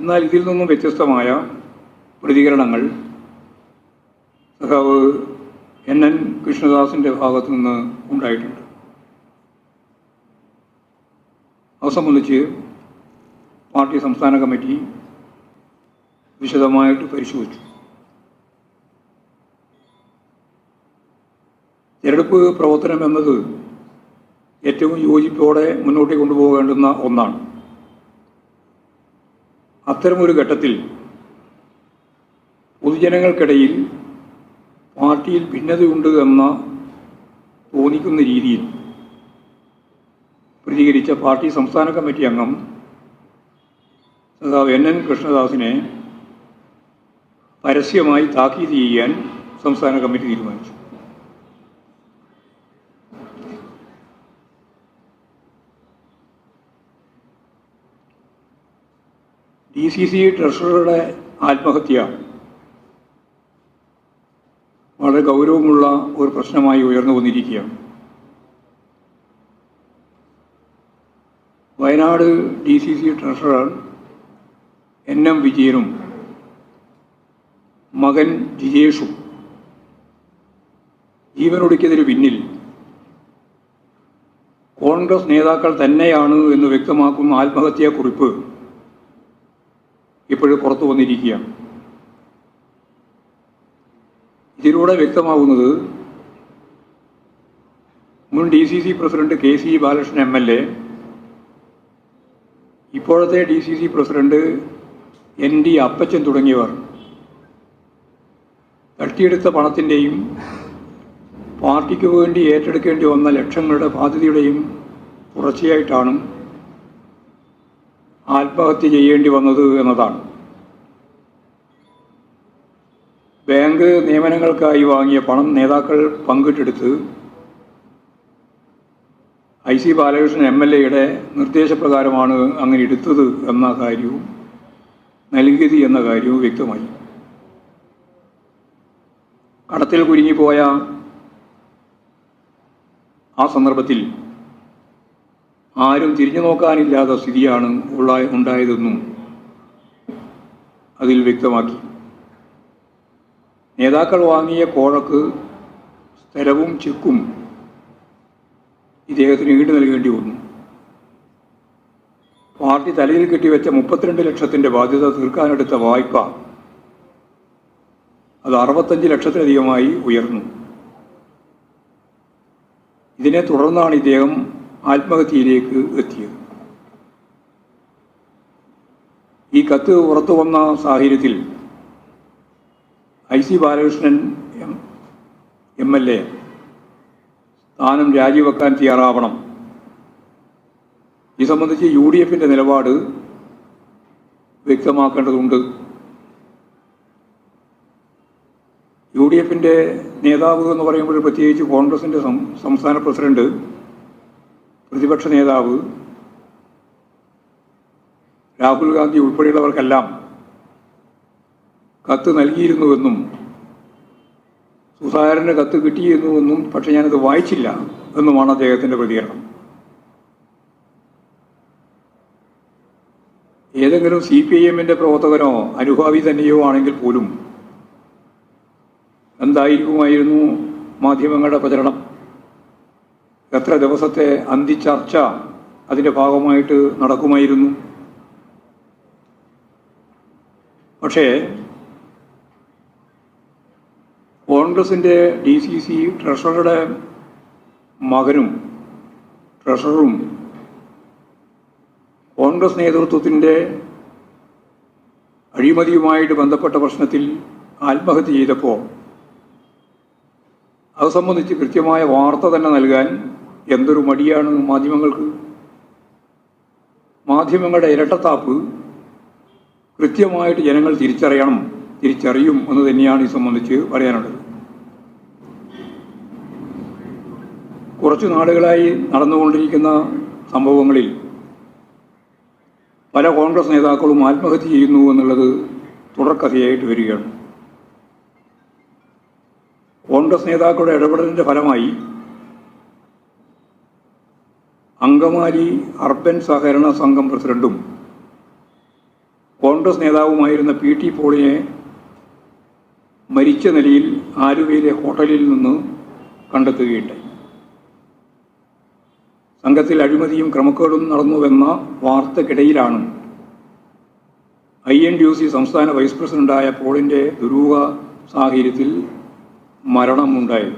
എന്നാൽ ഇതിൽ നിന്നും വ്യത്യസ്തമായ പ്രതികരണങ്ങൾ സഖാവ് NN കൃഷ്ണദാസിൻ്റെ ഭാഗത്തു നിന്ന് ഉണ്ടായിട്ടുണ്ട്. അത് സംബന്ധിച്ച് പാർട്ടി സംസ്ഥാന കമ്മിറ്റി വിശദമായിട്ട് പരിശോധിച്ചു. തിരഞ്ഞെടുപ്പ് പ്രവർത്തനം എന്നത് ഏറ്റവും യോജിപ്പോടെ മുന്നോട്ട് കൊണ്ടുപോകേണ്ടുന്ന ഒന്നാണ്. അത്തരമൊരു ഘട്ടത്തിൽ പൊതുജനങ്ങൾക്കിടയിൽ പാർട്ടിയിൽ ഭിന്നതയുണ്ട് എന്ന തോന്നിക്കുന്ന രീതിയിൽ പ്രതികരിച്ച പാർട്ടി സംസ്ഥാന കമ്മിറ്റി അംഗം സഖാവ് NN കൃഷ്ണദാസിനെ പരസ്യമായി താക്കീത് ചെയ്യാൻ സംസ്ഥാന കമ്മിറ്റി തീരുമാനിച്ചു. DCC ട്രഷററുടെ ആത്മഹത്യ വളരെ ഗൗരവമുള്ള ഒരു പ്രശ്നമായി ഉയർന്നു വന്നിരിക്കുകയാണ്. വയനാട് DCC ട്രഷറർ NM വിജയനും മകൻ ജിജേഷും ജീവനൊടുക്കിയതിന് പിന്നിൽ കോൺഗ്രസ് നേതാക്കൾ തന്നെയാണ് എന്ന് വ്യക്തമാക്കുന്ന ആത്മഹത്യാക്കുറിപ്പ് ഇപ്പോഴും പുറത്തു വന്നിരിക്കുകയാണ്. ഇതിലൂടെ വ്യക്തമാകുന്നത് മുൻ DCC president KC Balakrishnan MLA, ഇപ്പോഴത്തെ DCC പ്രസിഡന്റ് ND അപ്പച്ചൻ തുടങ്ങിയവർ തട്ടിയെടുത്ത പണത്തിൻ്റെയും പാർട്ടിക്ക് വേണ്ടി ഏറ്റെടുക്കേണ്ടി വന്ന ലക്ഷങ്ങളുടെ ബാധ്യതയുടെയും തുടർച്ചയായിട്ടാണ് ആത്മഹത്യ ചെയ്യേണ്ടി വന്നത് എന്നതാണ്. ബാങ്ക് നിയമനങ്ങൾക്കായി വാങ്ങിയ പണം നേതാക്കൾ പങ്കിട്ടെടുത്ത് IC ബാലകൃഷ്ണൻ MLA നിർദ്ദേശപ്രകാരമാണ് അങ്ങനെ എടുത്തത് എന്ന കാര്യവും നൽകിയത് എന്ന കാര്യവും വ്യക്തമായി. കടത്തിൽ കുരുങ്ങിപ്പോയ ആ സന്ദർഭത്തിൽ ആരും തിരിഞ്ഞു നോക്കാനില്ലാത്ത സ്ഥിതിയാണ് ഉണ്ടായതെന്നും അതിൽ വ്യക്തമാക്കി. നേതാക്കൾ വാങ്ങിയ കോഴക്ക് സ്ഥലവും ചെക്കും ഇദ്ദേഹത്തിന് ഈട് നൽകേണ്ടി വന്നു. പാർട്ടി തലയിൽ കെട്ടിവെച്ച 32 ലക്ഷത്തിൻ്റെ ബാധ്യത തീർക്കാനെടുത്ത വായ്പ അത് 65 ലക്ഷത്തിലധികമായി ഉയർന്നു. ഇതിനെ തുടർന്നാണ് ഇദ്ദേഹം ആത്മഹത്യയിലേക്ക് എത്തിയത്. ഈ കത്ത് പുറത്തു വന്ന സാഹചര്യത്തിൽ IC ബാലകൃഷ്ണൻ MLA സ്ഥാനം രാജിവെക്കാൻ തയ്യാറാവണം. ഇത് സംബന്ധിച്ച് UDFൻ്റെ നിലപാട് വ്യക്തമാക്കേണ്ടതുണ്ട്. UDFൻ്റെ നേതാവ് എന്ന് പറയുമ്പോൾ പ്രത്യേകിച്ച് കോൺഗ്രസിൻ്റെ സംസ്ഥാന പ്രസിഡന്റ്, പ്രതിപക്ഷ നേതാവ് രാഹുൽ ഗാന്ധി ഉൾപ്പെടെയുള്ളവർക്കെല്ലാം കത്ത് നൽകിയിരുന്നുവെന്നും സുധാകരൻ്റെ കത്ത് കിട്ടിയിരുന്നുവെന്നും, പക്ഷെ ഞാനത് വായിച്ചില്ല എന്നുമാണ് അദ്ദേഹത്തിൻ്റെ പ്രതികരണം. ഏതെങ്കിലും CPIMൻ്റെ പ്രവർത്തകനോ അനുഭാവി തന്നെയോ ആണെങ്കിൽ പോലും എന്തായിരിക്കുമായിരുന്നു മാധ്യമങ്ങളുടെ പ്രചരണം? എത്ര ദിവസത്തെ അന്തിച്ചർച്ച അതിൻ്റെ ഭാഗമായിട്ട് നടക്കുമായിരുന്നു? പക്ഷേ കോൺഗ്രസിൻ്റെ DCC ട്രഷററുടെ മകനും ട്രഷററും കോൺഗ്രസ് നേതൃത്വത്തിൻ്റെ അഴിമതിയുമായിട്ട് ബന്ധപ്പെട്ട പ്രശ്നത്തിൽ ആത്മഹത്യ ചെയ്തപ്പോൾ അത് സംബന്ധിച്ച് കൃത്യമായ വാർത്ത തന്നെ നൽകാൻ എന്തൊരു മടിയാണ് മാധ്യമങ്ങൾക്ക്. മാധ്യമങ്ങളുടെ ഇരട്ടത്താപ്പ് കൃത്യമായിട്ട് ജനങ്ങൾ തിരിച്ചറിയും എന്ന് തന്നെയാണ് ഈ സംബന്ധിച്ച് പറയാനുള്ളത്. കുറച്ചു നാളുകളായി നടന്നുകൊണ്ടിരിക്കുന്ന സംഭവങ്ങളിൽ പല കോൺഗ്രസ് നേതാക്കളും ആത്മഹത്യ ചെയ്യുന്നു എന്നുള്ളത് തുടർക്കഥയായിട്ട് വരികയാണ്. കോൺഗ്രസ് നേതാക്കളുടെ ഇടപെടലിൻ്റെ ഫലമായി അങ്കമാലി അർബൻ സഹകരണ സംഘം പ്രസിഡന്റും കോൺഗ്രസ് നേതാവുമായിരുന്ന PT പോളിനെ മരിച്ച നിലയിൽ ആലുവയിലെ ഹോട്ടലിൽ നിന്ന് കണ്ടെത്തുകയുണ്ടായി. സംഘത്തിൽ അഴിമതിയും ക്രമക്കേടും നടന്നുവെന്ന വാർത്തക്കിടയിലാണ് INTUC സംസ്ഥാന വൈസ് പ്രസിഡന്റായ പോളിൻ്റെ ദുരൂഹ സാഹചര്യത്തിൽ മരണമുണ്ടായത്.